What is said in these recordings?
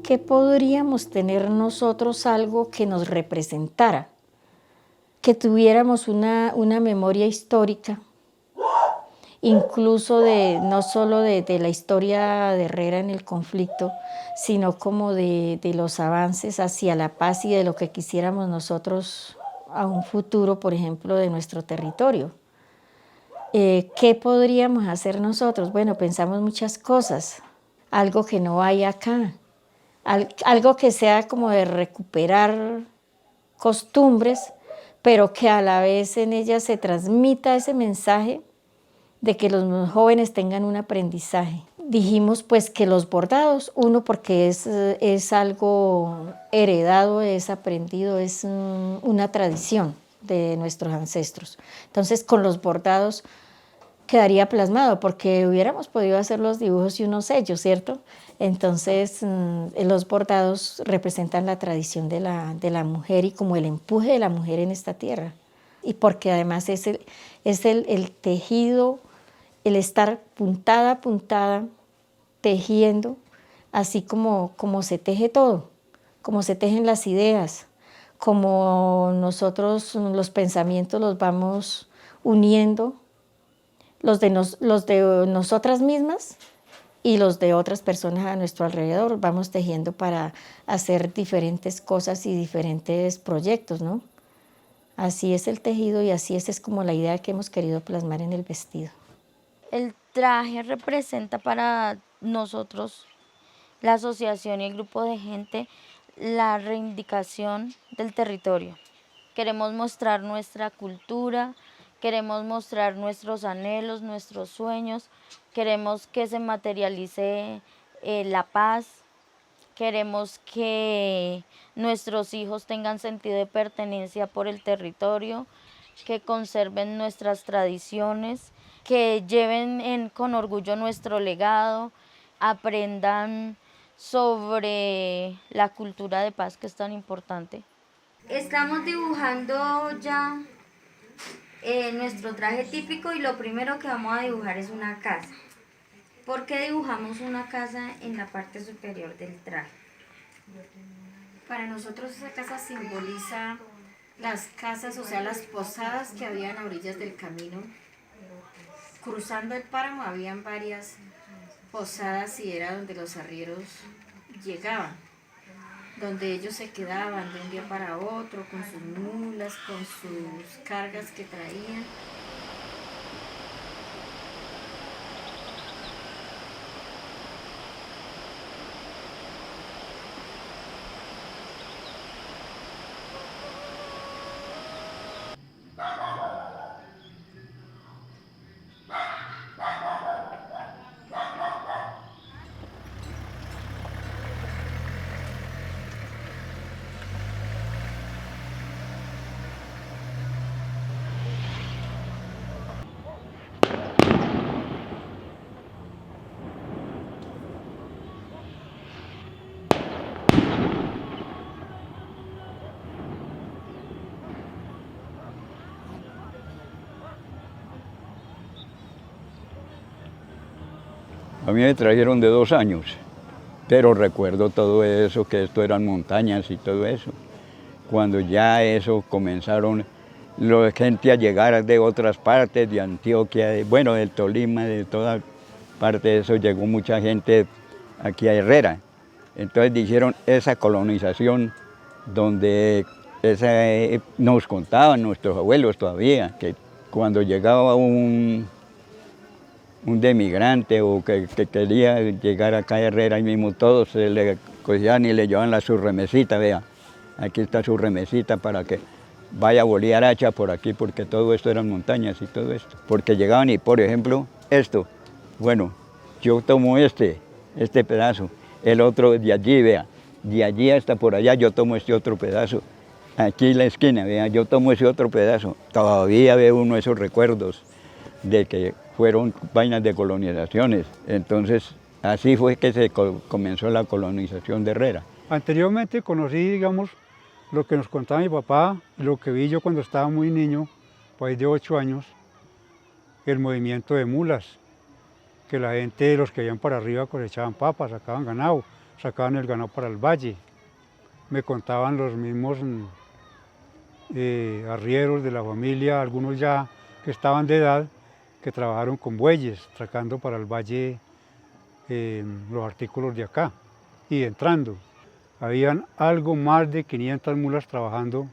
¿qué podríamos tener nosotros algo que nos representara? Que tuviéramos una memoria histórica, incluso no solo de la historia de Herrera en el conflicto, sino como de los avances hacia la paz y de lo que quisiéramos nosotros a un futuro, por ejemplo, de nuestro territorio. ¿Qué podríamos hacer nosotros? Bueno, pensamos muchas cosas, algo que no hay acá, algo que sea como de recuperar costumbres, pero que a la vez en ellas se transmita ese mensaje de que los jóvenes tengan un aprendizaje. Dijimos pues que los bordados, uno porque es algo heredado, es aprendido, es una tradición de nuestros ancestros. Entonces con los bordados quedaría plasmado porque hubiéramos podido hacer los dibujos y unos sellos, ¿cierto? Entonces los bordados representan la tradición de la mujer y como el empuje de la mujer en esta tierra. Y porque además es el tejido, el estar puntada a puntada, tejiendo, así como se teje todo, como se tejen las ideas, como nosotros los pensamientos los vamos uniendo, los de nosotras mismas y los de otras personas a nuestro alrededor, vamos tejiendo para hacer diferentes cosas y diferentes proyectos, ¿no? Así es el tejido y así es como la idea que hemos querido plasmar en el vestido. El traje representa para nosotros, la asociación y el grupo de gente, la reivindicación del territorio. Queremos mostrar nuestra cultura, queremos mostrar nuestros anhelos, nuestros sueños, queremos que se materialice la paz, queremos que nuestros hijos tengan sentido de pertenencia por el territorio, que conserven nuestras tradiciones, que lleven con orgullo nuestro legado, aprendan sobre la cultura de paz que es tan importante. Estamos dibujando ya nuestro traje típico y lo primero que vamos a dibujar es una casa. ¿Por qué dibujamos una casa en la parte superior del traje? Para nosotros esa casa simboliza las casas, o sea, las posadas que habían a orillas del camino. Cruzando el páramo habían varias posadas y era donde los arrieros llegaban, donde ellos se quedaban de un día para otro con sus mulas, con sus cargas que traían. A mí me trajeron de 2 años, pero recuerdo todo eso, que esto eran montañas y todo eso. Cuando ya eso comenzaron la gente a llegar de otras partes, de Antioquia, bueno, del Tolima, de toda parte de eso, llegó mucha gente aquí a Herrera. Entonces dijeron esa colonización donde nos contaban nuestros abuelos todavía, que cuando llegaba un demigrante o que quería llegar acá a Herrera, y mismo todos se le cogían y le llevaban su remesita, vea, aquí está su remesita para que vaya a bolear hacha por aquí, porque todo esto eran montañas y todo esto. Porque llegaban y, por ejemplo, esto, bueno, yo tomo este pedazo, el otro de allí, vea, de allí hasta por allá yo tomo este otro pedazo. Aquí en la esquina, vea, yo tomo ese otro pedazo. Todavía ve uno esos recuerdos de que fueron vainas de colonizaciones. Entonces, así fue que se comenzó la colonización de Herrera. Anteriormente conocí, digamos, lo que nos contaba mi papá, lo que vi yo cuando estaba muy niño, pues de 8 años, el movimiento de mulas, que la gente, los que iban para arriba cosechaban papas, sacaban ganado, sacaban el ganado para el valle. Me contaban los mismos arrieros de la familia, algunos ya que estaban de edad, que trabajaron con bueyes, sacando para el valle los artículos de acá y entrando. Habían algo más de 500 mulas trabajando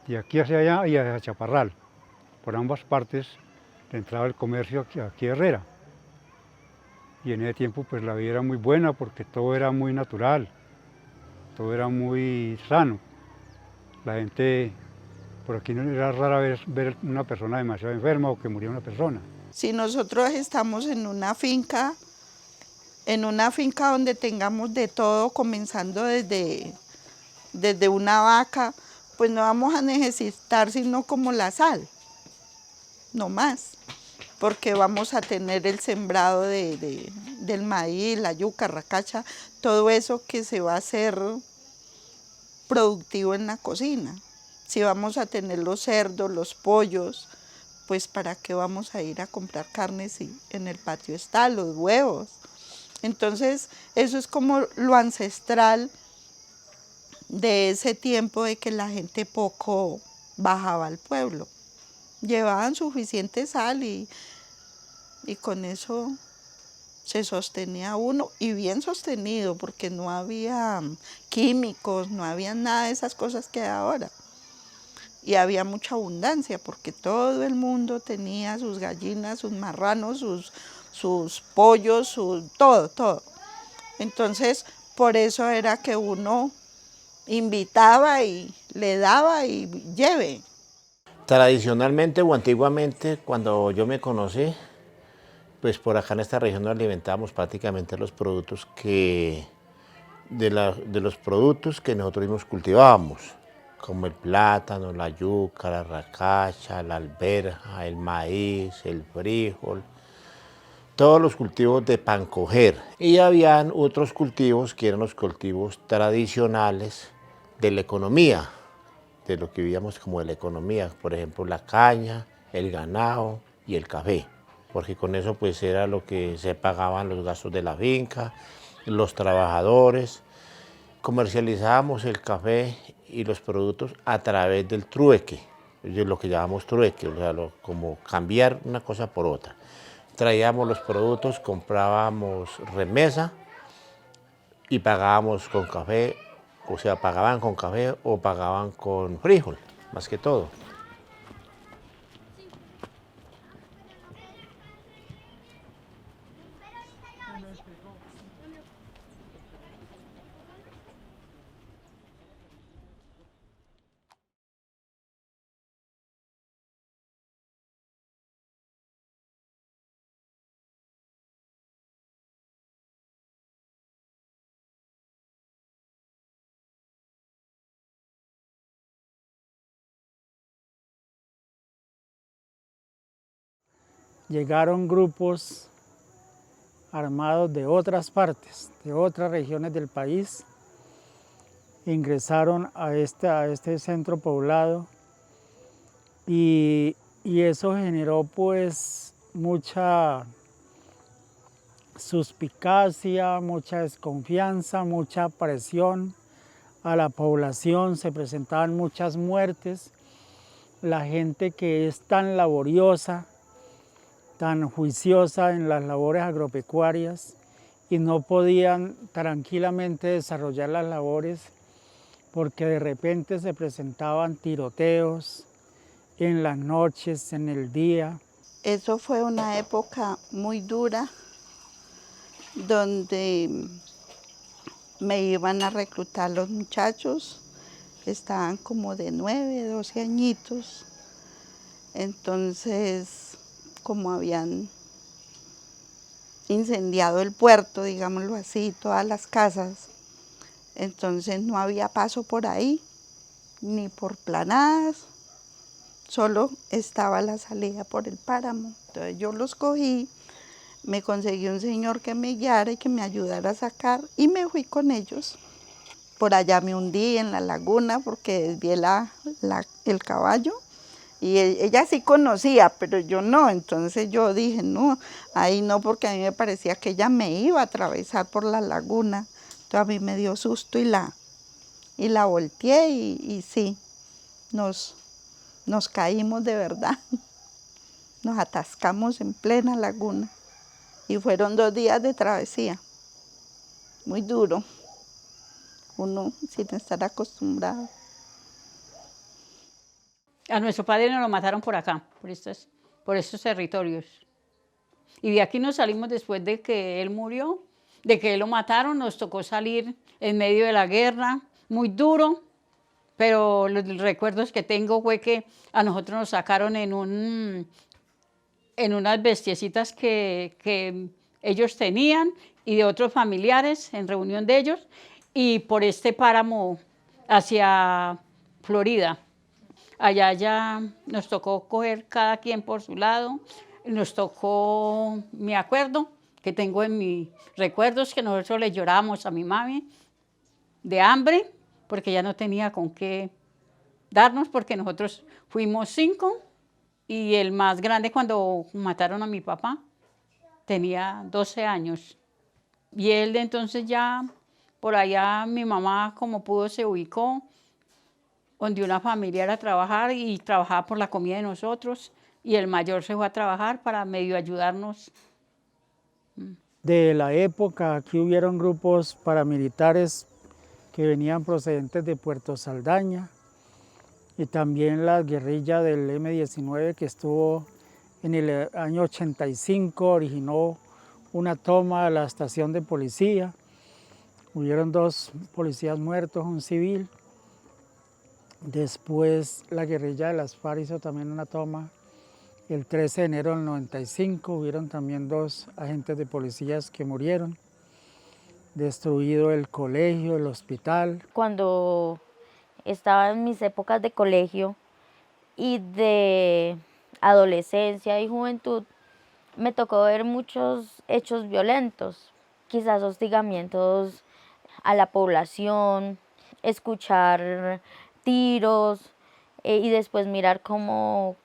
de aquí hacia allá y hacia Chaparral. Por ambas partes entraba el comercio aquí a Herrera. Y en ese tiempo pues la vida era muy buena porque todo era muy natural, todo era muy sano. La gente, por aquí no era rara vez ver una persona demasiado enferma o que muriera una persona. Si nosotros estamos en una finca donde tengamos de todo, comenzando desde una vaca, pues no vamos a necesitar sino como la sal, no más, porque vamos a tener el sembrado del maíz, la yuca, racacha, todo eso que se va a hacer productivo en la cocina. Si vamos a tener los cerdos, los pollos, pues ¿para qué vamos a ir a comprar carne si en el patio está, los huevos? Entonces, eso es como lo ancestral de ese tiempo de que la gente poco bajaba al pueblo. Llevaban suficiente sal y con eso se sostenía uno, y bien sostenido, porque no había químicos, no había nada de esas cosas que hay ahora. Y había mucha abundancia, porque todo el mundo tenía sus gallinas, sus marranos, sus pollos, todo. Entonces, por eso era que uno invitaba y le daba y lleve. Tradicionalmente o antiguamente, cuando yo me conocí, pues por acá en esta región nos alimentábamos prácticamente los productos de los productos que nosotros mismos cultivábamos, como el plátano, la yuca, la racacha, la alberja, el maíz, el frijol, todos los cultivos de pancoger. Y habían otros cultivos que eran los cultivos tradicionales de la economía, de lo que vivíamos como de la economía, por ejemplo la caña, el ganado y el café, porque con eso pues era lo que se pagaban los gastos de la finca, los trabajadores. Comercializábamos el café y los productos a través del trueque, es lo que llamamos trueque, o sea, como cambiar una cosa por otra. Traíamos los productos, comprábamos remesa y pagábamos con café, o sea, pagaban con café o pagaban con frijol, más que todo. Llegaron grupos armados de otras partes, de otras regiones del país, ingresaron a este centro poblado y eso generó pues mucha suspicacia, mucha desconfianza, mucha presión a la población, se presentaban muchas muertes. La gente que es tan laboriosa, tan juiciosa en las labores agropecuarias y no podían tranquilamente desarrollar las labores porque de repente se presentaban tiroteos en las noches, en el día. Eso fue una época muy dura donde me iban a reclutar los muchachos, estaban como de 9, 12 añitos, entonces como habían incendiado el puerto, digámoslo así, todas las casas, entonces no había paso por ahí, ni por planadas, solo estaba la salida por el páramo. Entonces yo los cogí, me conseguí un señor que me guiara y que me ayudara a sacar y me fui con ellos. Por allá me hundí en la laguna porque desvié el caballo. Y ella sí conocía, pero yo no, entonces yo dije, no, ahí no, porque a mí me parecía que ella me iba a atravesar por la laguna. A mí me dio susto y la volteé y sí, nos caímos de verdad. Nos atascamos en plena laguna y fueron 2 días de travesía. Muy duro, uno sin estar acostumbrado. A nuestro padre nos lo mataron por acá, por estos territorios. Y de aquí nos salimos después de que él murió, de que él lo mataron, nos tocó salir en medio de la guerra, muy duro, pero los recuerdos que tengo fue que a nosotros nos sacaron en unas bestiecitas que ellos tenían y de otros familiares en reunión de ellos, y por este páramo hacia Florida. Allá ya nos tocó coger cada quien por su lado, nos tocó, me acuerdo, que tengo en mis recuerdos que nosotros le llorábamos a mi mami de hambre, porque ya no tenía con qué darnos, porque nosotros fuimos 5, y el más grande cuando mataron a mi papá tenía 12 años. Y él de entonces ya, por allá mi mamá como pudo se ubicó, donde una familia era a trabajar y trabajaba por la comida de nosotros, y el mayor se fue a trabajar para medio ayudarnos. De la época, aquí hubieron grupos paramilitares que venían procedentes de Puerto Saldaña, y también la guerrilla del M-19 que estuvo en el año 85, originó una toma de la estación de policía. Hubieron 2 policías muertos, un civil. Después la guerrilla de las FARC hizo también una toma. El 13 de enero del 95 hubieron también 2 agentes de policías que murieron. Destruido el colegio, el hospital. Cuando estaba en mis épocas de colegio y de adolescencia y juventud, me tocó ver muchos hechos violentos, quizás hostigamientos a la población, escuchar tiros y después mirar cómo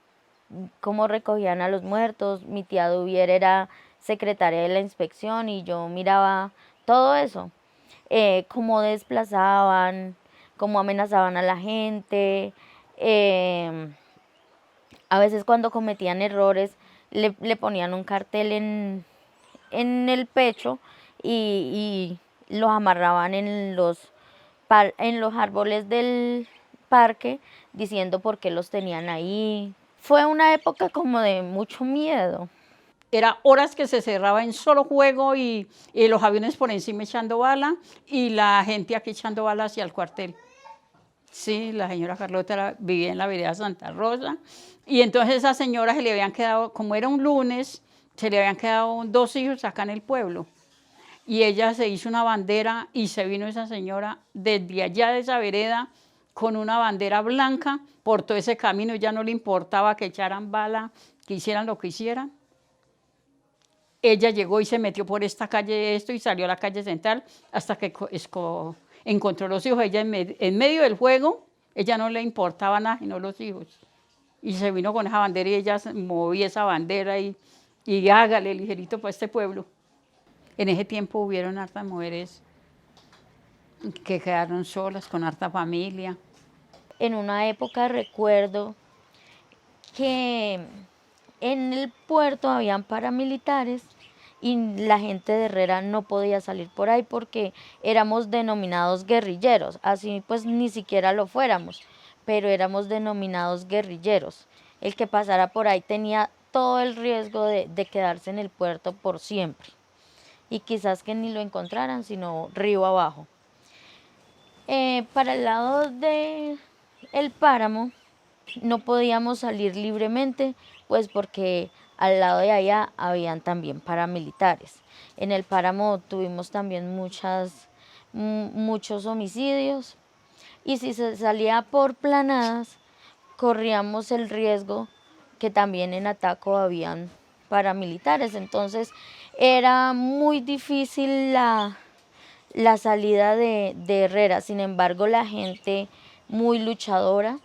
recogían a los muertos. Mi tía Duvier era secretaria de la inspección y yo miraba todo eso, cómo desplazaban, cómo amenazaban a la gente. A veces cuando cometían errores le ponían un cartel en el pecho y los amarraban en los árboles del parque diciendo por qué los tenían ahí. Fue una época como de mucho miedo. Era horas que se cerraba en solo juego y los aviones por encima echando bala y la gente aquí echando bala hacia el cuartel. Sí, la señora Carlota vivía en la vereda Santa Rosa, y entonces esa señora se le habían quedado, como era un lunes, se le habían quedado 2 hijos acá en el pueblo. Y ella se hizo una bandera y se vino esa señora desde allá de esa vereda con una bandera blanca por todo ese camino. Ya no le importaba que echaran bala, que hicieran lo que hicieran. Ella llegó y se metió por esta calle y salió a la calle central hasta que encontró los hijos. Ella en medio del juego, ella no le importaba nada, sino los hijos. Y se vino con esa bandera y ella movía esa bandera y hágale ligerito para este pueblo. En ese tiempo hubieron hartas mujeres que quedaron solas, con harta familia. En una época recuerdo que en el puerto habían paramilitares y la gente de Herrera no podía salir por ahí porque éramos denominados guerrilleros, así pues ni siquiera lo fuéramos, pero éramos denominados guerrilleros. El que pasara por ahí tenía todo el riesgo de quedarse en el puerto por siempre y quizás que ni lo encontraran sino río abajo. Para el lado del páramo no podíamos salir libremente, pues porque al lado de allá habían también paramilitares. En el páramo tuvimos también muchos homicidios, y si se salía por planadas, corríamos el riesgo que también en Ataco habían paramilitares. Entonces era muy difícil la salida de Herrera. Sin embargo, la gente muy luchadora.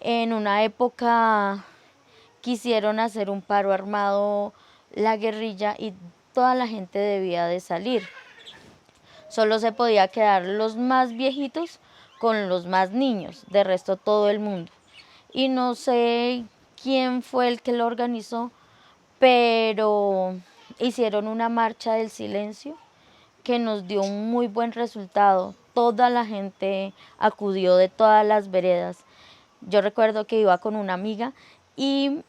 En una época quisieron hacer un paro armado la guerrilla y toda la gente debía de salir. Solo se podía quedar los más viejitos con los más niños, de resto todo el mundo. Y no sé quién fue el que lo organizó, pero hicieron una marcha del silencio que nos dio un muy buen resultado. Toda la gente acudió de todas las veredas. Yo recuerdo que iba con una amiga y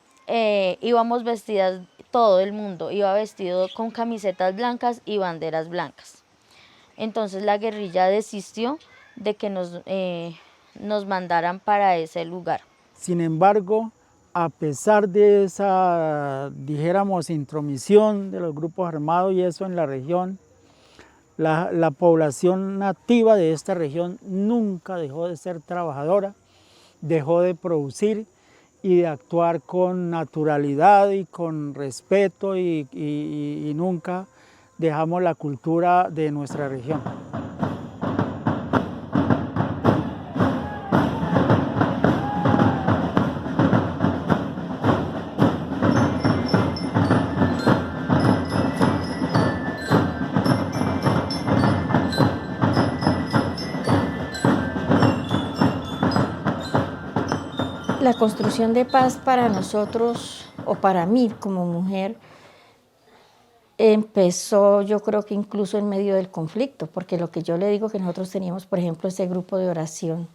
íbamos vestidas, todo el mundo iba vestido con camisetas blancas y banderas blancas. Entonces la guerrilla desistió de que nos mandaran para ese lugar. Sin embargo, a pesar de esa, dijéramos, intromisión de los grupos armados y eso en la región, la población nativa de esta región nunca dejó de ser trabajadora, dejó de producir y de actuar con naturalidad y con respeto y nunca dejamos la cultura de nuestra región. La construcción de paz para nosotros, o para mí como mujer, empezó yo creo que incluso en medio del conflicto, porque lo que yo le digo que nosotros teníamos, por ejemplo, ese grupo de oración,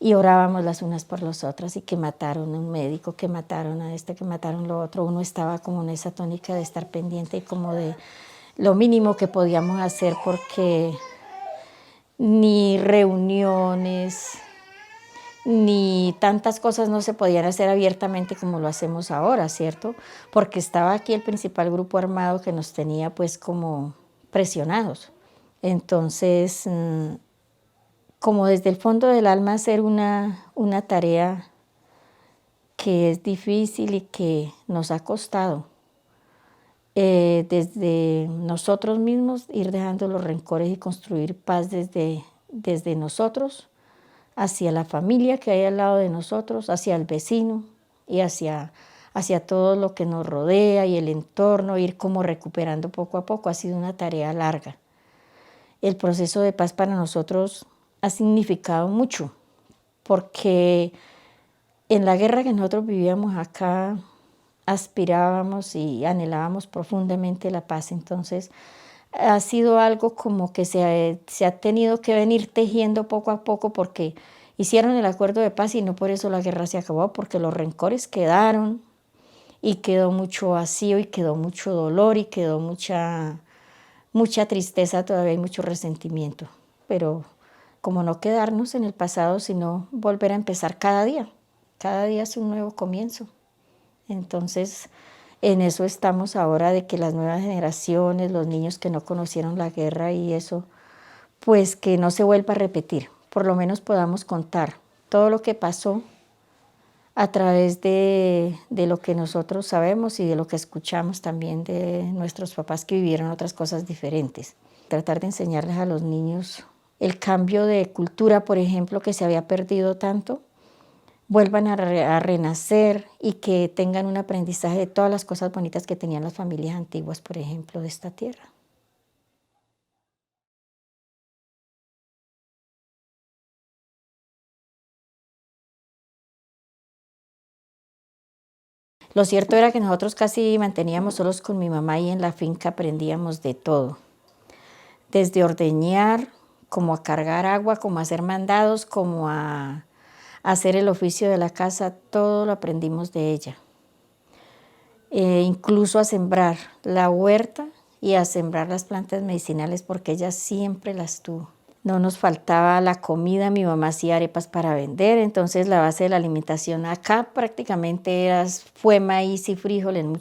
y orábamos las unas por las otras, y que mataron a un médico, que mataron a este, que mataron lo otro, uno estaba como en esa tónica de estar pendiente y como de lo mínimo que podíamos hacer, porque ni reuniones, ni tantas cosas no se podían hacer abiertamente como lo hacemos ahora, ¿cierto? Porque estaba aquí el principal grupo armado que nos tenía pues como presionados. Entonces, como desde el fondo del alma hacer una tarea que es difícil y que nos ha costado, desde nosotros mismos ir dejando los rencores y construir paz desde nosotros, hacia la familia que hay al lado de nosotros, hacia el vecino y hacia todo lo que nos rodea y el entorno, ir como recuperando poco a poco. Ha sido una tarea larga. El proceso de paz para nosotros ha significado mucho, porque en la guerra que nosotros vivíamos acá, aspirábamos y anhelábamos profundamente la paz. Entonces, ha sido algo como que se ha tenido que venir tejiendo poco a poco, porque hicieron el acuerdo de paz y no por eso la guerra se acabó, porque los rencores quedaron y quedó mucho vacío y quedó mucho dolor y quedó mucha tristeza, todavía hay mucho resentimiento. Pero como no quedarnos en el pasado, sino volver a empezar cada día es un nuevo comienzo. Entonces, en eso estamos ahora, de que las nuevas generaciones, los niños que no conocieron la guerra y eso, pues que no se vuelva a repetir, por lo menos podamos contar todo lo que pasó a través de lo que nosotros sabemos y de lo que escuchamos también de nuestros papás que vivieron otras cosas diferentes. Tratar de enseñarles a los niños el cambio de cultura, por ejemplo, que se había perdido tanto, vuelvan a renacer y que tengan un aprendizaje de todas las cosas bonitas que tenían las familias antiguas, por ejemplo, de esta tierra. Lo cierto era que nosotros casi manteníamos solos con mi mamá y en la finca aprendíamos de todo. Desde ordeñar, como a cargar agua, como a hacer mandados, como a hacer el oficio de la casa, todo lo aprendimos de ella. Incluso a sembrar la huerta y a sembrar las plantas medicinales, porque ella siempre las tuvo. No nos faltaba la comida, mi mamá hacía arepas para vender, entonces la base de la alimentación acá prácticamente fue maíz y frijol en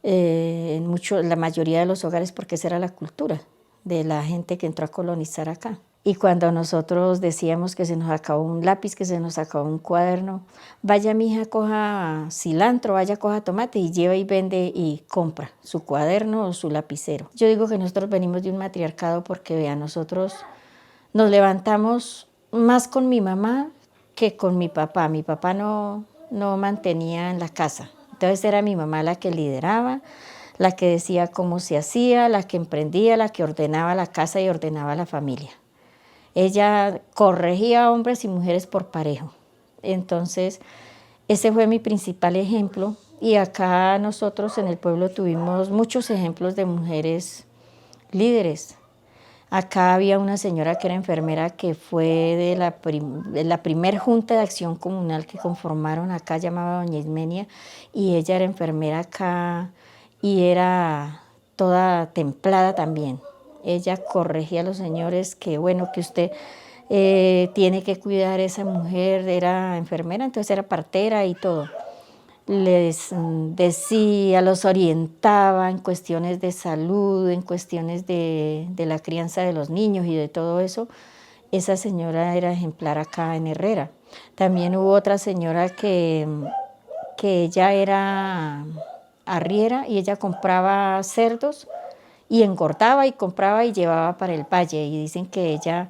la mayoría de los hogares, porque esa era la cultura de la gente que entró a colonizar acá. Y cuando nosotros decíamos que se nos acabó un lápiz, que se nos acabó un cuaderno, vaya mija, coja cilantro, vaya coja tomate, y lleva y vende y compra su cuaderno o su lapicero. Yo digo que nosotros venimos de un matriarcado porque, vean, nosotros nos levantamos más con mi mamá que con mi papá. Mi papá no mantenía en la casa, entonces era mi mamá la que lideraba, la que decía cómo se hacía, la que emprendía, la que ordenaba la casa y ordenaba la familia. Ella corregía a hombres y mujeres por parejo. Entonces, ese fue mi principal ejemplo. Y acá nosotros en el pueblo tuvimos muchos ejemplos de mujeres líderes. Acá había una señora que era enfermera que fue de la primer junta de acción comunal que conformaron acá, llamaba doña Ismenia, y ella era enfermera acá y era toda templada también. Ella corregía a los señores que bueno, que usted tiene que cuidar a esa mujer, era enfermera, entonces era partera y todo. Les decía, los orientaba en cuestiones de salud, en cuestiones de la crianza de los niños y de todo eso. Esa señora era ejemplar acá en Herrera. También hubo otra señora que ella era arriera y ella compraba cerdos y engordaba y compraba y llevaba para el valle. Y dicen que ella,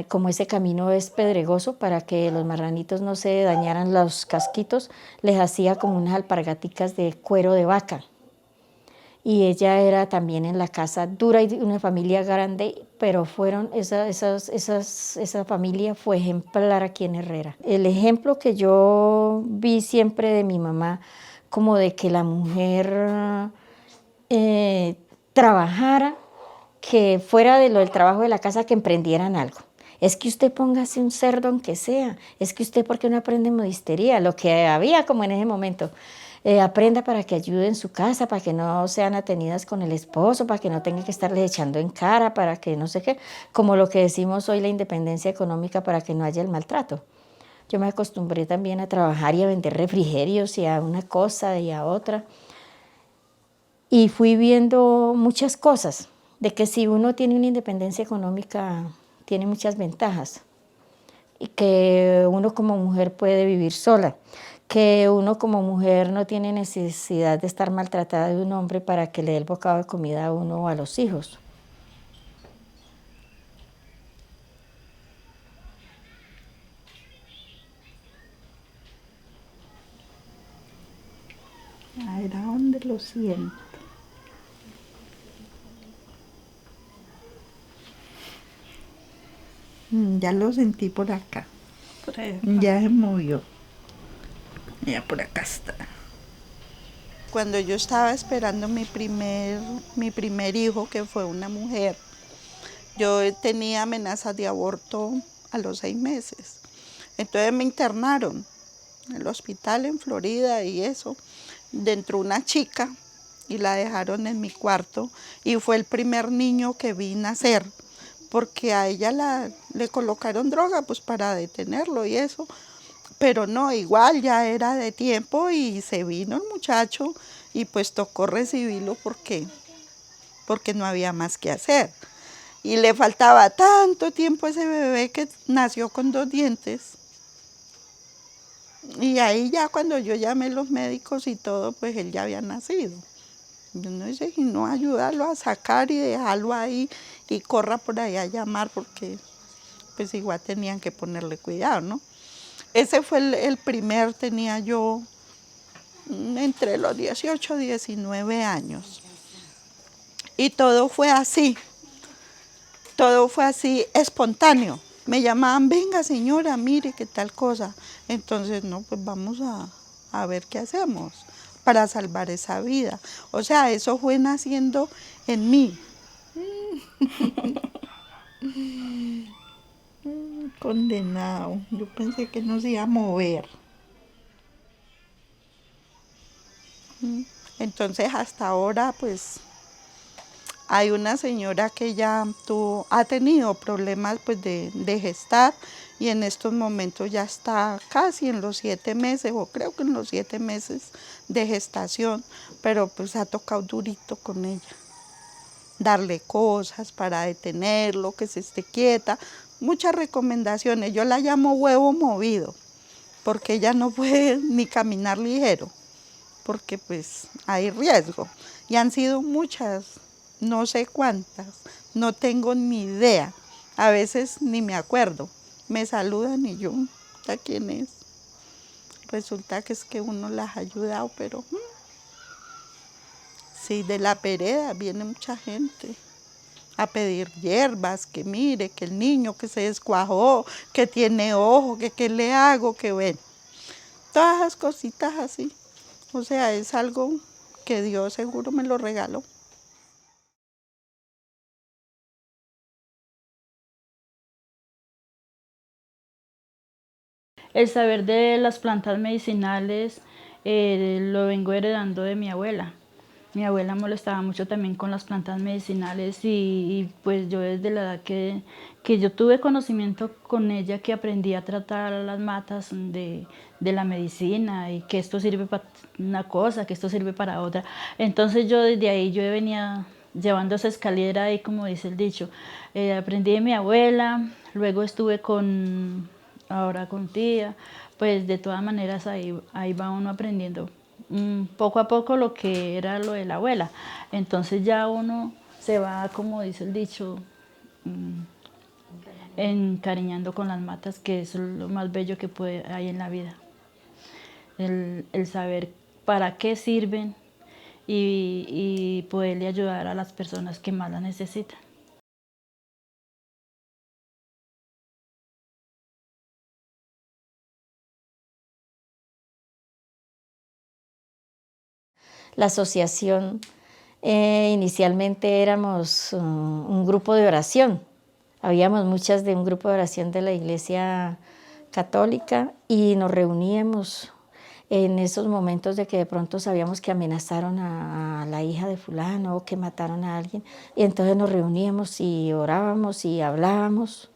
como ese camino es pedregoso, para que los marranitos no se dañaran los casquitos, les hacía como unas alpargaticas de cuero de vaca. Y ella era también en la casa dura y una familia grande, pero esa familia fue ejemplar aquí en Herrera. El ejemplo que yo vi siempre de mi mamá, como de que la mujer trabajara, que fuera de lo del trabajo de la casa, que emprendieran algo. Es que usted póngase un cerdo aunque sea, es que usted, ¿por qué no aprende modistería? Lo que había como en ese momento. Aprenda para que ayude en su casa, para que no sean atenidas con el esposo, para que no tenga que estarle echando en cara, para que no sé qué, como lo que decimos hoy, la independencia económica, para que no haya el maltrato. Yo me acostumbré también a trabajar y a vender refrigerios y a una cosa y a otra. Y fui viendo muchas cosas, de que si uno tiene una independencia económica, tiene muchas ventajas, y que uno como mujer puede vivir sola, que uno como mujer no tiene necesidad de estar maltratada de un hombre para que le dé el bocado de comida a uno o a los hijos. A ver, ¿a dónde lo siento? Ya lo sentí por acá. Ya se movió. Ya por acá está. Cuando yo estaba esperando mi primer hijo, que fue una mujer, yo tenía amenazas de aborto a los 6 meses. Entonces me internaron en el hospital en Florida y eso. Dentro una chica y la dejaron en mi cuarto y fue el primer niño que vi nacer, porque a ella le colocaron droga pues para detenerlo y eso, pero no, igual ya era de tiempo y se vino el muchacho y pues tocó recibirlo porque no había más que hacer. Y le faltaba tanto tiempo a ese bebé que nació con 2 dientes. Y ahí ya cuando yo llamé a los médicos y todo, pues él ya había nacido. Yo no sé si no ayudarlo a sacar y dejarlo ahí y corra por ahí a llamar porque pues igual tenían que ponerle cuidado, ¿no? Ese fue el primer, tenía yo entre los 18 y 19 años. Y todo fue así espontáneo. Me llamaban, venga señora, mire qué tal cosa. Entonces, no, pues vamos a ver qué hacemos para salvar esa vida. O sea, eso fue naciendo en mí. Condenado, yo pensé que no se iba a mover. Entonces, hasta ahora, pues, hay una señora que ya ha tenido problemas pues, de gestar y en estos momentos ya está casi en los 7 meses, o creo que en los 7 meses de gestación, pero pues ha tocado durito con ella. Darle cosas para detenerlo, que se esté quieta, muchas recomendaciones. Yo la llamo huevo movido, porque ella no puede ni caminar ligero, porque pues hay riesgo. Y han sido muchas, no sé cuántas, no tengo ni idea, a veces ni me acuerdo. Me saludan y yo, ¿a quién es? Resulta que es que uno las ha ayudado, pero Sí, de la vereda viene mucha gente a pedir hierbas, que mire, que el niño que se descuajó, que tiene ojo, que qué le hago, que bueno. Todas esas cositas así. O sea, es algo que Dios seguro me lo regaló. El saber de las plantas medicinales lo vengo heredando de mi abuela. Mi abuela molestaba mucho también con las plantas medicinales y pues yo desde la edad que yo tuve conocimiento con ella, que aprendí a tratar las matas de la medicina y que esto sirve para una cosa, que esto sirve para otra. Entonces yo desde ahí yo venía llevando esa escalera ahí, como dice el dicho. Aprendí de mi abuela, luego estuve ahora con tía, pues de todas maneras ahí va uno aprendiendo poco a poco lo que era lo de la abuela. Entonces ya uno se va, como dice el dicho, encariñando con las matas, que es lo más bello que hay en la vida. El saber para qué sirven y poderle ayudar a las personas que más la necesitan. La asociación, inicialmente éramos un grupo de oración. Habíamos muchas de un grupo de oración de la Iglesia Católica y nos reuníamos en esos momentos de que de pronto sabíamos que amenazaron a la hija de fulano o que mataron a alguien. Y entonces nos reuníamos y orábamos y hablábamos.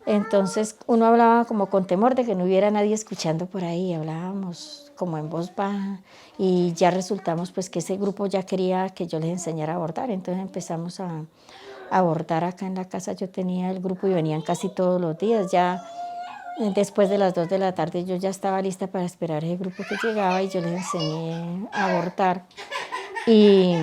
Entonces uno hablaba como con temor de que no hubiera nadie escuchando por ahí, hablábamos como en voz baja y ya resultamos pues que ese grupo ya quería que yo les enseñara a bordar, entonces empezamos a bordar acá en la casa. Yo tenía el grupo y venían casi todos los días. Ya después de las 2 de la tarde yo ya estaba lista para esperar ese grupo que llegaba y yo les enseñé a bordar. Y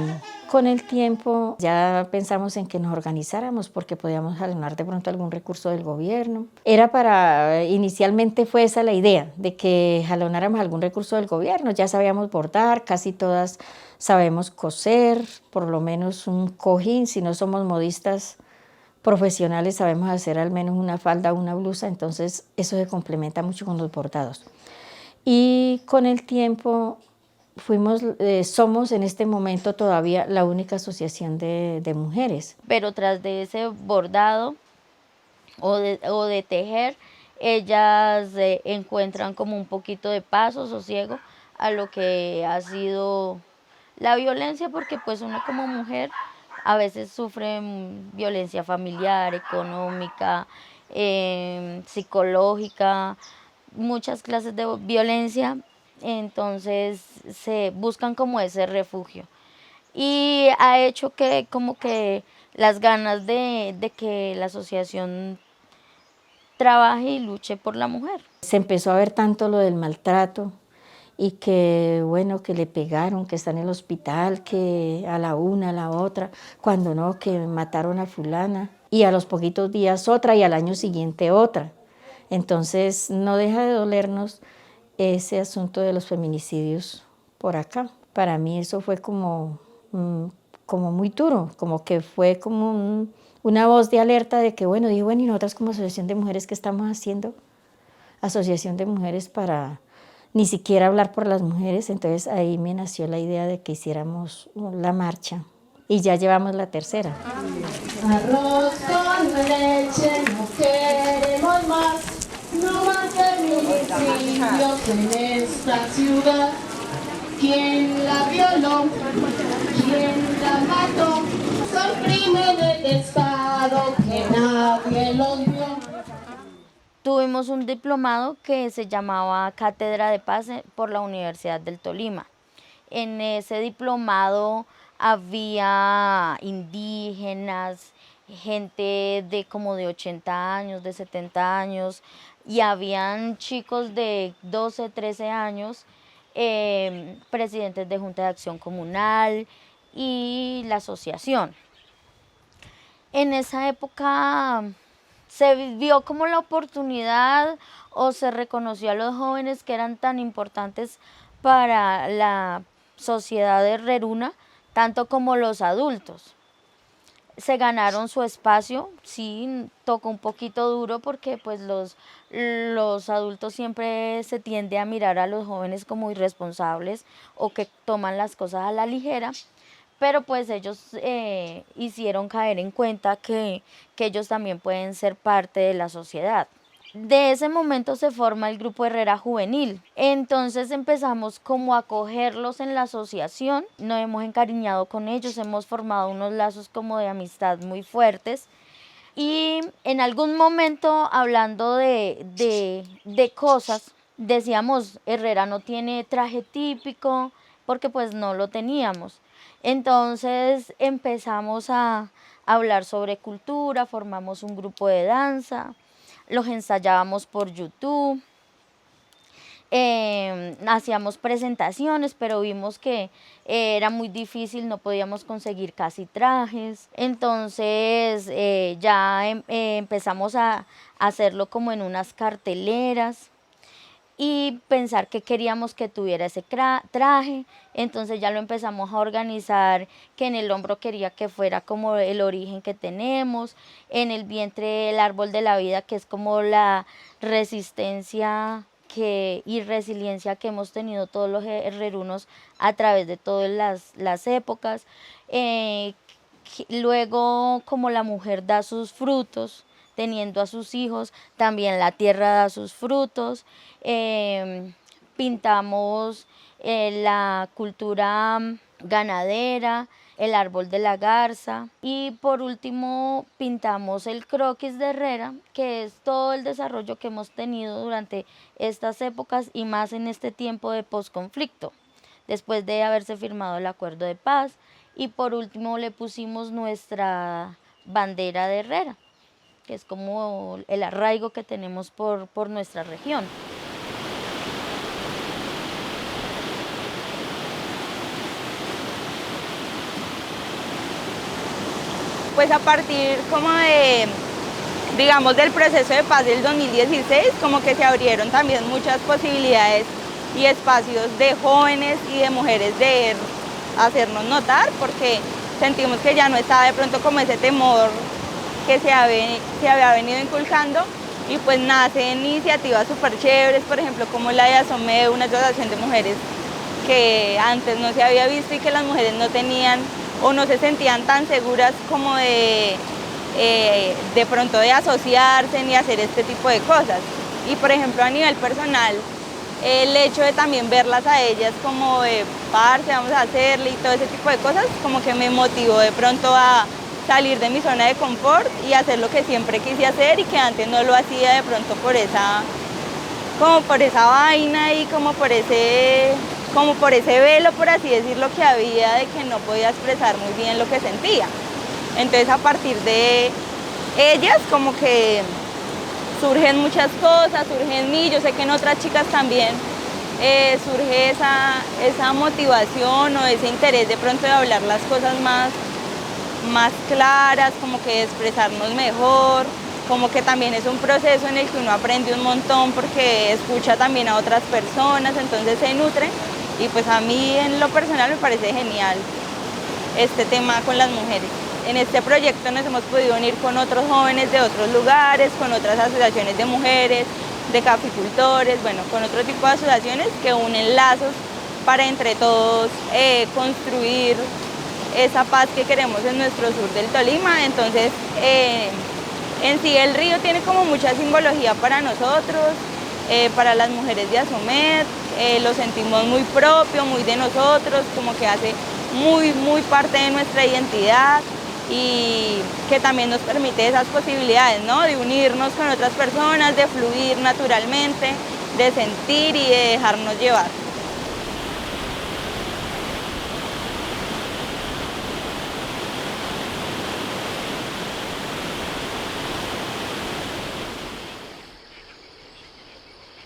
con el tiempo ya pensamos en que nos organizáramos porque podíamos jalonar de pronto algún recurso del gobierno. Inicialmente fue esa la idea, de que jalonáramos algún recurso del gobierno. Ya sabíamos bordar, casi todas sabemos coser, por lo menos un cojín, si no somos modistas profesionales sabemos hacer al menos una falda o una blusa, entonces eso se complementa mucho con los bordados. Y con el tiempo somos en este momento todavía la única asociación de mujeres. Pero tras de ese bordado o de tejer, ellas encuentran como un poquito de paz o sosiego a lo que ha sido la violencia, porque pues uno como mujer a veces sufre violencia familiar, económica, psicológica, muchas clases de violencia. Entonces se buscan como ese refugio y ha hecho que como que las ganas de que la asociación trabaje y luche por la mujer. Se empezó a ver tanto lo del maltrato y que bueno, que le pegaron, que está en el hospital, que a la una, a la otra, cuando no, que mataron a fulana y a los poquitos días otra y al año siguiente otra. Entonces no deja de dolernos ese asunto de los feminicidios por acá. Para mí eso fue como muy duro, como que fue como una voz de alerta de que bueno, dije, bueno, y nosotras como asociación de mujeres, ¿qué estamos haciendo? Asociación de mujeres para ni siquiera hablar por las mujeres. Entonces ahí me nació la idea de que hiciéramos la marcha y ya llevamos la tercera. Arroz con leche, no queremos más. No más feminicidios en esta ciudad. ¿Quién la violó? ¿Quién la mató? Son crímenes de Estado que nadie los vio. Tuvimos un diplomado que se llamaba Cátedra de Paz por la Universidad del Tolima. En ese diplomado había indígenas, gente de como de 80 años, de 70 años, y habían chicos de 12, 13 años, presidentes de Junta de Acción Comunal y la asociación. En esa época se vio como la oportunidad o se reconoció a los jóvenes que eran tan importantes para la sociedad herreruna tanto como los adultos. Se ganaron su espacio, sí, tocó un poquito duro porque pues los adultos siempre se tiende a mirar a los jóvenes como irresponsables o que toman las cosas a la ligera, pero pues ellos hicieron caer en cuenta que ellos también pueden ser parte de la sociedad. De ese momento se forma el Grupo Herrera Juvenil. Entonces empezamos como a acogerlos en la asociación, nos hemos encariñado con ellos, hemos formado unos lazos como de amistad muy fuertes. Y en algún momento, hablando de cosas, decíamos, Herrera no tiene traje típico, porque pues no lo teníamos. Entonces empezamos a hablar sobre cultura, formamos un grupo de danza, los ensayábamos por YouTube, hacíamos presentaciones, pero vimos que era muy difícil, no podíamos conseguir casi trajes. Entonces ya empezamos a hacerlo como en unas carteleras y pensar que queríamos que tuviera ese traje. Entonces ya lo empezamos a organizar, que en el hombro quería que fuera como el origen que tenemos, en el vientre el árbol de la vida, que es como la resistencia y resiliencia que hemos tenido todos los herrerunos a través de todas las épocas. Luego, como la mujer da sus frutos, teniendo a sus hijos, también la tierra da sus frutos. Pintamos la cultura ganadera, el árbol de la garza, y por último pintamos el croquis de Herrera, que es todo el desarrollo que hemos tenido durante estas épocas y más en este tiempo de posconflicto, después de haberse firmado el acuerdo de paz. Y por último le pusimos nuestra bandera de Herrera, que es como el arraigo que tenemos por nuestra región. Pues a partir como de, digamos, del proceso de paz del 2016, como que se abrieron también muchas posibilidades y espacios de jóvenes y de mujeres de hacernos notar, porque sentimos que ya no estaba de pronto como ese temor que se había venido inculcando, y pues nacen iniciativas súper chéveres, por ejemplo como la de ASOMED, una asociación de mujeres que antes no se había visto y que las mujeres no tenían o no se sentían tan seguras como de pronto de asociarse ni hacer este tipo de cosas. Y por ejemplo a nivel personal, el hecho de también verlas a ellas como de parce, vamos a hacerle y todo ese tipo de cosas, como que me motivó de pronto a salir de mi zona de confort y hacer lo que siempre quise hacer y que antes no lo hacía de pronto por esa vaina y como por ese velo, por así decirlo, que había de que no podía expresar muy bien lo que sentía. Entonces a partir de ellas como que surgen muchas cosas, surge en mí, yo sé que en otras chicas también surge esa motivación o ese interés de pronto de hablar las cosas más claras, como que de expresarnos mejor, como que también es un proceso en el que uno aprende un montón porque escucha también a otras personas, entonces se nutre. Y pues a mí en lo personal me parece genial este tema con las mujeres. En este proyecto nos hemos podido unir con otros jóvenes de otros lugares, con otras asociaciones de mujeres, de caficultores, bueno, con otro tipo de asociaciones que unen lazos para entre todos construir esa paz que queremos en nuestro sur del Tolima. Entonces, en sí el río tiene como mucha simbología para nosotros, para las mujeres de ASOMED, lo sentimos muy propio, muy de nosotros, como que hace muy parte de nuestra identidad y que también nos permite esas posibilidades, ¿no? De unirnos con otras personas, de fluir naturalmente, de sentir y de dejarnos llevar.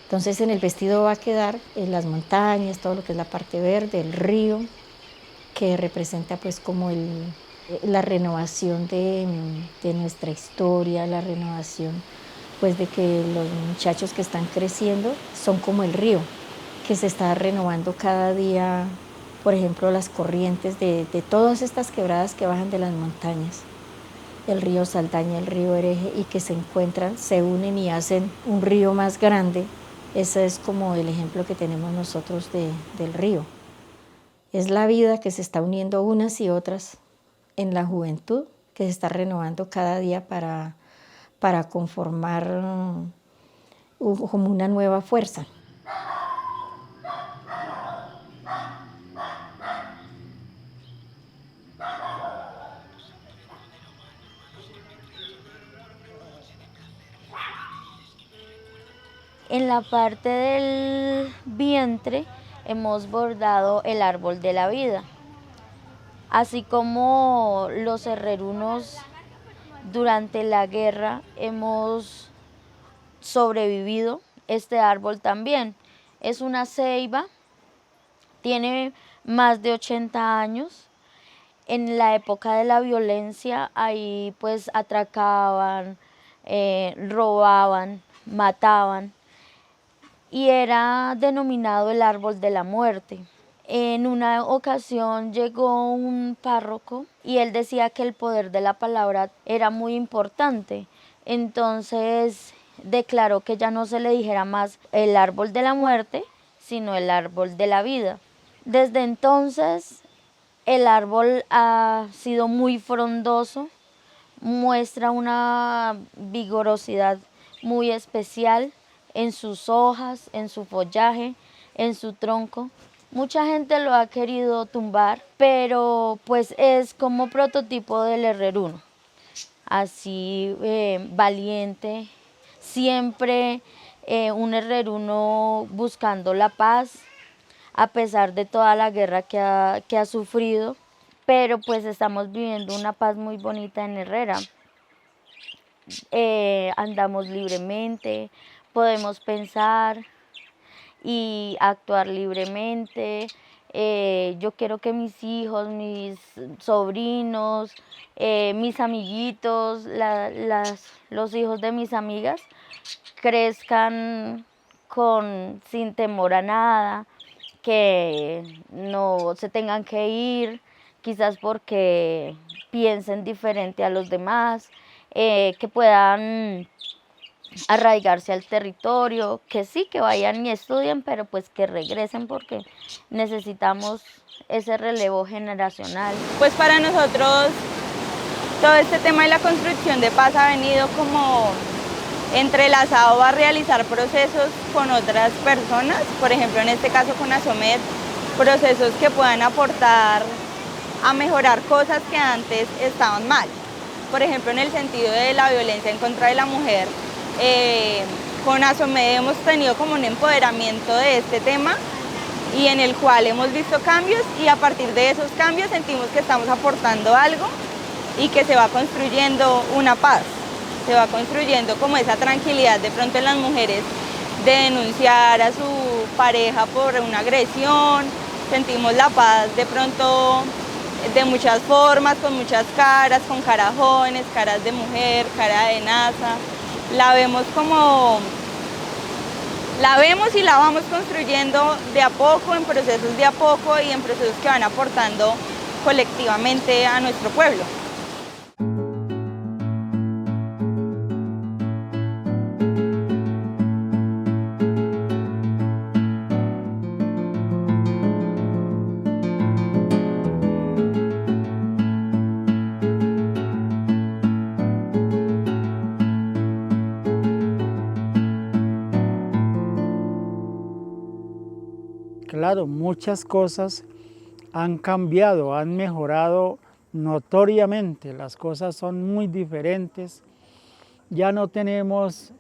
Entonces en el vestido va a quedar las montañas, todo lo que es la parte verde, el río, que representa pues como la renovación de nuestra historia, la renovación pues de que los muchachos que están creciendo son como el río, que se está renovando cada día por ejemplo, las corrientes de todas estas quebradas que bajan de las montañas, el río Saldaña, el río Hereje, y que se encuentran, se unen y hacen un río más grande. Ese es como el ejemplo que tenemos nosotros del río. Es la vida que se está uniendo unas y otras en la juventud, que se está renovando cada día para conformar como una nueva fuerza. En la parte del vientre hemos bordado el árbol de la vida. Así como los herrerunos durante la guerra hemos sobrevivido, este árbol también. Es una ceiba, tiene más de 80 años. En la época de la violencia, ahí pues atracaban, robaban, mataban, y era denominado el árbol de la muerte. En una ocasión llegó un párroco y él decía que el poder de la palabra era muy importante. Entonces declaró que ya no se le dijera más el árbol de la muerte, sino el árbol de la vida. Desde entonces el árbol ha sido muy frondoso, muestra una vigorosidad muy especial en sus hojas, en su follaje, en su tronco. Mucha gente lo ha querido tumbar, pero pues es como prototipo del herreruno. Así valiente, siempre un herreruno buscando la paz, a pesar de toda la guerra que ha sufrido, pero pues estamos viviendo una paz muy bonita en Herrera. Andamos libremente, podemos pensar y actuar libremente. Yo quiero que mis hijos, mis sobrinos, mis amiguitos, los hijos de mis amigas crezcan sin temor a nada, que no se tengan que ir, quizás porque piensen diferente a los demás, que puedan arraigarse al territorio, que sí, que vayan y estudien, pero pues que regresen porque necesitamos ese relevo generacional. Pues para nosotros todo este tema de la construcción de paz ha venido como entrelazado a realizar procesos con otras personas, por ejemplo en este caso con Asomed, procesos que puedan aportar a mejorar cosas que antes estaban mal. Por ejemplo en el sentido de la violencia en contra de la mujer, con Asomed hemos tenido como un empoderamiento de este tema y en el cual hemos visto cambios y a partir de esos cambios sentimos que estamos aportando algo y que se va construyendo una paz, se va construyendo como esa tranquilidad de pronto en las mujeres de denunciar a su pareja por una agresión, sentimos la paz de pronto de muchas formas, con muchas caras, con caras jóvenes, caras de mujer, cara de NASA. La vemos y la vamos construyendo de a poco, en procesos de a poco y en procesos que van aportando colectivamente a nuestro pueblo. Claro, muchas cosas han cambiado, han mejorado notoriamente, las cosas son muy diferentes, ya no tenemos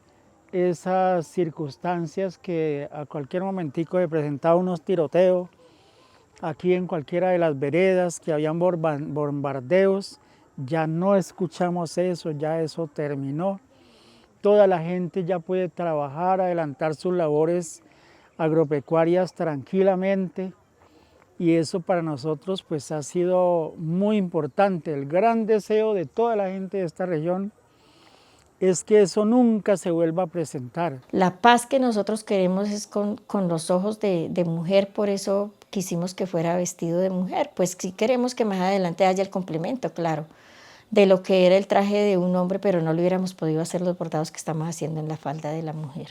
esas circunstancias que a cualquier momentico se presentaba unos tiroteos, aquí en cualquiera de las veredas que habían bombardeos, ya no escuchamos eso, ya eso terminó, toda la gente ya puede trabajar, adelantar sus labores agropecuarias tranquilamente y eso para nosotros pues ha sido muy importante. El gran deseo de toda la gente de esta región es que eso nunca se vuelva a presentar. La paz que nosotros queremos es con los ojos de mujer, por eso quisimos que fuera vestido de mujer. Pues sí queremos que más adelante haya el complemento, claro, de lo que era el traje de un hombre, pero no lo hubiéramos podido hacer los bordados que estamos haciendo en la falda de la mujer.